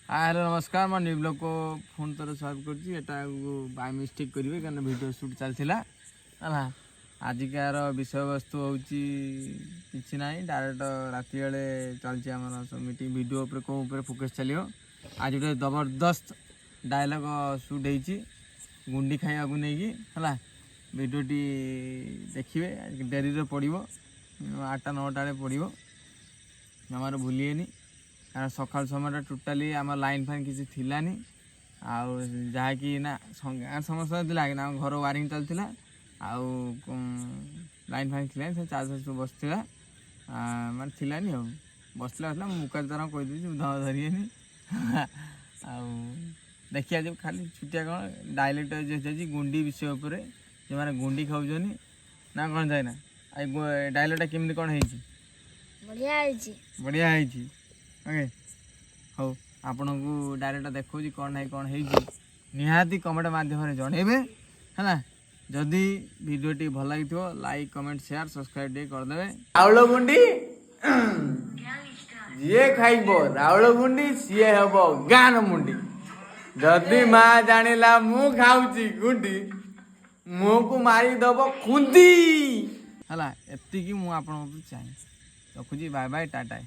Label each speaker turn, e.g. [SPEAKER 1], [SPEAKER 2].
[SPEAKER 1] Hello नमस्कार मैं new blog को फोन तर स्वागत करता बाय मिस्टेक करेंगे क्या वीडियो शूट चलता है। आजिकार विषय वस्तु हूँ कि ना डायरेक्ट राति बेले चलती मीटिंग वीडियो पर कौन फोकस चलो। आज गोटे जबरदस्त डायलॉग शूट होती गुंडी खाया नहीं है वीडियोटी देखिए डेरी पड़ो 8टा 9टा पड़ो जमार भूलिएनि कारण सकाल समय टोटाली आम लाइन फाइन किसी थिलानी आउ जहाँकि ना गाँव समस्या थी ना घर वायरिंग चलता आउ लाइन फाइन थिला से चार्ज सब बसला माने थिलानी आ बसला बसला मुका तरह कहीदी धरिएनि आउ देखिए आज खाली छुटिया कौन डायलेक्ट जी गुंडी विषय उपर जो मैंने गुंडी खाऊनी ना कौन जाए ना डायलेक्टा केमती कौन है बढ़िया है ओके हौ आपण को डायरेक्ट देखो कौन है कौन है निहाती कमेंट माध्यम जनइबे है जदि वीडियोटी भल लगी लाइक कमेंट शेयर सब्सक्राइब करदे। राउल गुंडी जी खाइब राउल गुंडी सी हम गान मुंडी जदि माँ जानिला मु खाऊची गुंडी मुह को मारिदब खुंदी है एतिकी मुझे चाहे रखुची बाय बाय टाटा।